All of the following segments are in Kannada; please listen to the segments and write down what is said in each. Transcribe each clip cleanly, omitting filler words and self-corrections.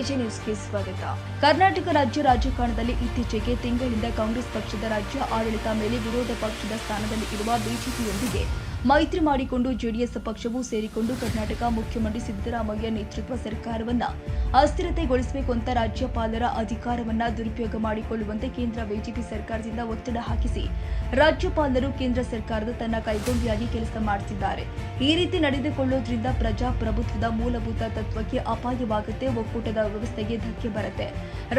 ಎಜೆ ನ್ಯೂಸ್ಗೆ ಸ್ವಾಗತ. ಕರ್ನಾಟಕ ರಾಜ್ಯ ರಾಜಕಾರಣದಲ್ಲಿ ಇತ್ತೀಚೆಗೆ ತಿಂಗಳಿಂದ ಕಾಂಗ್ರೆಸ್ ಪಕ್ಷದ ರಾಜ್ಯ ಆಡಳಿತ ಮೇಲೆ ವಿರೋಧ ಪಕ್ಷದ ಸ್ಥಾನದಲ್ಲಿ ಇರುವ ಬಿಜೆಪಿಯೊಂದಿಗೆ ಮೈತ್ರಿ ಮಾಡಿಕೊಂಡು ಜೆಡಿಎಸ್ ಪಕ್ಷವೂ ಸೇರಿಕೊಂಡು ಕರ್ನಾಟಕ ಮುಖ್ಯಮಂತ್ರಿ ಸಿದ್ದರಾಮಯ್ಯ ನೇತೃತ್ವ ಸರ್ಕಾರವನ್ನ ಅಸ್ಥಿರತೆಗೊಳಿಸಬೇಕು ಅಂತ ರಾಜ್ಯಪಾಲರ ಅಧಿಕಾರವನ್ನ ದುರುಪಯೋಗ ಮಾಡಿಕೊಳ್ಳುವಂತೆ ಕೇಂದ್ರ ಬಿಜೆಪಿ ಸರ್ಕಾರದಿಂದ ಒತ್ತಡ ಹಾಕಿಸಿ ರಾಜ್ಯಪಾಲರು ಕೇಂದ್ರ ಸರ್ಕಾರದ ತನ್ನ ಕೈಗೊಂಡಿಯಾಗಿ ಕೆಲಸ ಮಾಡುತ್ತಿದ್ದಾರೆ. ಈ ರೀತಿ ನಡೆದುಕೊಳ್ಳೋದ್ರಿಂದ ಪ್ರಜಾಪ್ರಭುತ್ವದ ಮೂಲಭೂತ ತತ್ವಕ್ಕೆ ಅಪಾಯವಾಗುತ್ತೆ, ಒಕ್ಕೂಟದ ವ್ಯವಸ್ಥೆಗೆ ಧಕ್ಕೆ ಬರುತ್ತೆ.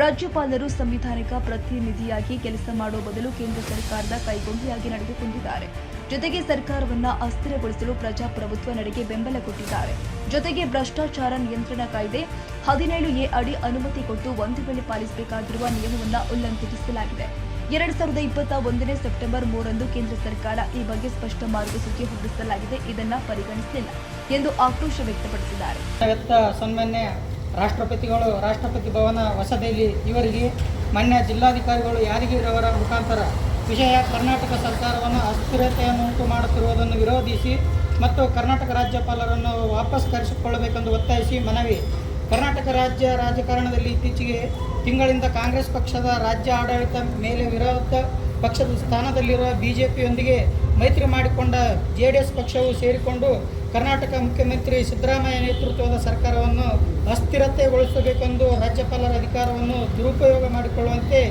ರಾಜ್ಯಪಾಲರು ಸಂವಿಧಾನಿಕ ಪ್ರತಿನಿಧಿಯಾಗಿ ಕೆಲಸ ಮಾಡುವ ಬದಲು ಕೇಂದ್ರ ಸರ್ಕಾರದ ಕೈಗೊಂಡಿಯಾಗಿ ನಡೆದುಕೊಂಡಿದ್ದಾರೆ. ಜೊತೆಗೆ ಸರ್ಕಾರವನ್ನ ಅಸ್ಥಿರಗೊಳಿಸಲು ಪ್ರಜಾಪ್ರಭುತ್ವ ನಡೆಗೆ ಬೆಂಬಲ ಕೊಟ್ಟಿದ್ದಾರೆ. ಜೊತೆಗೆ ಭ್ರಷ್ಟಾಚಾರ ನಿಯಂತ್ರಣ ಕಾಯ್ದೆ 17A ಅಡಿ ಅನುಮತಿ ಕೊಟ್ಟು ಒಂದು ವೇಳೆ ಪಾಲಿಸಬೇಕಾಗಿರುವ ನಿಯಮವನ್ನ ಉಲ್ಲಂಘಿಸಲಾಗಿದೆ. 2021 ಸೆಪ್ಟೆಂಬರ್ 3ರಂದು ಕೇಂದ್ರ ಸರ್ಕಾರ ಈ ಬಗ್ಗೆ ಸ್ಪಷ್ಟ ಮಾರ್ಗಸೂಚಿ ಹೊರಡಿಸಲಾಗಿದೆ. ಇದನ್ನ ಪರಿಗಣಿಸಲಿಲ್ಲ ಎಂದು ಆಕ್ರೋಶ ವ್ಯಕ್ತಪಡಿಸಿದ್ದಾರೆ. ಸನ್ಮಾನ್ಯ ರಾಷ್ಟ್ರಪತಿಗಳು ರಾಷ್ಟ್ರಪತಿ ಭವನ ಹೊಸದಿಲ್ಲಿ ಇವರಿಗೆ ಮಾನ್ಯ ಜಿಲ್ಲಾಧಿಕಾರಿಗಳು ಯಾದಗಿರಿಯವರ ಮುಖಾಂತರ ವಿಷಯ ಕರ್ನಾಟಕ ಸರ್ಕಾರವನ್ನು ಅಸ್ಥಿರತೆಯನ್ನುಂಟು ಮಾಡುತ್ತಿರುವುದನ್ನು ವಿರೋಧಿಸಿ ಮತ್ತು ಕರ್ನಾಟಕ ರಾಜ್ಯಪಾಲರನ್ನು ವಾಪಸ್ ಕರೆಸಿಕೊಳ್ಳಬೇಕೆಂದು ಒತ್ತಾಯಿಸಿ ಮನವಿ. ಕರ್ನಾಟಕ ರಾಜ್ಯ ರಾಜಕಾರಣದಲ್ಲಿ ಇತ್ತೀಚೆಗೆ ತಿಂಗಳಿಂದ ಕಾಂಗ್ರೆಸ್ ಪಕ್ಷದ ರಾಜ್ಯ ಆಡಳಿತ ಮೇಲೆ ವಿರೋಧ ಪಕ್ಷದ ಸ್ಥಾನದಲ್ಲಿರುವ ಬಿಜೆಪಿಯೊಂದಿಗೆ ಮೈತ್ರಿ ಮಾಡಿಕೊಂಡ ಜೆಡಿಎಸ್ ಪಕ್ಷವು ಸೇರಿಕೊಂಡು ಕರ್ನಾಟಕ ಮುಖ್ಯಮಂತ್ರಿ ಸಿದ್ದರಾಮಯ್ಯ ನೇತೃತ್ವದ ಸರ್ಕಾರವನ್ನು ಅಸ್ಥಿರತೆಗೊಳಿಸಬೇಕೆಂದು ರಾಜ್ಯಪಾಲರ ಅಧಿಕಾರವನ್ನು ದುರುಪಯೋಗ ಮಾಡಿಕೊಳ್ಳುವಂತೆ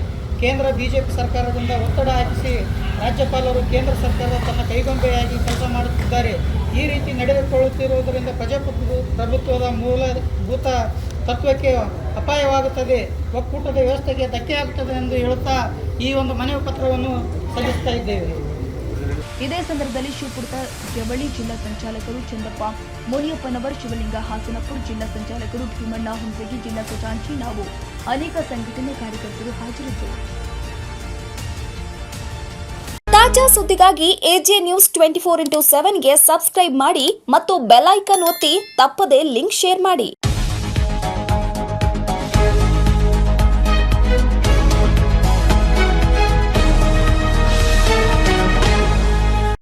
ಕೇಂದ್ರ ಬಿಜೆಪಿ ಸರ್ಕಾರದಿಂದ ಒತ್ತಡ ಹಾಕಿಸಿ ರಾಜ್ಯಪಾಲರು ಕೇಂದ್ರ ಸರ್ಕಾರದ ತನ್ನ ಕೈಗೊಂಬೆಯಾಗಿ ಕೆಲಸ ಮಾಡುತ್ತಿದ್ದಾರೆ. ಈ ರೀತಿ ನಡೆದುಕೊಳ್ಳುತ್ತಿರುವುದರಿಂದ ಪ್ರಜಾಪ್ರಭುತ್ವದ ಮೂಲಭೂತ ತತ್ವಕ್ಕೆ ಅಪಾಯವಾಗುತ್ತದೆ, ಒಕ್ಕೂಟದ ವ್ಯವಸ್ಥೆಗೆ ಧಕ್ಕೆಯಾಗುತ್ತದೆ ಎಂದು ಹೇಳುತ್ತಾ ಈ ಒಂದು ಮನವಿ ಪತ್ರವನ್ನು ಸಲ್ಲಿಸ್ತಾ ಇದ್ದೇವೆ. ಇದೇ ಸಂದರ್ಭದಲ್ಲಿ ಶಿವಪುರದ ಜವಳಿ ಜಿಲ್ಲಾ ಸಂಚಾಲಕರು ಚಂದಪ್ಪ ಮುನಿಯಪ್ಪನವರ್, ಶಿವಲಿಂಗ ಹಾಸನಪುರ ಜಿಲ್ಲಾ ಸಂಚಾಲಕರು ಭೀಮಣ್ಣ ಹುಂಸಗಿ, ಜಿಲ್ಲಾ ಖಜಾಂಚಿ ನಾವು ಅನೇಕ ಸಂಘಟನೆ ಕಾರ್ಯಕರ್ತರು ಹಾಜರಿದ್ದರು. ತಾಜಾ ಸುದ್ದಿಗಾಗಿ ಎಜೆ ನ್ಯೂಸ್ 24x7ಗೆ ಸಬ್ಸ್ಕ್ರೈಬ್ ಮಾಡಿ ಮತ್ತು ಬೆಲ್ ಐಕಾನ್ ಒತ್ತಿ ತಪ್ಪದೇ ಲಿಂಕ್ ಶೇರ್ ಮಾಡಿ.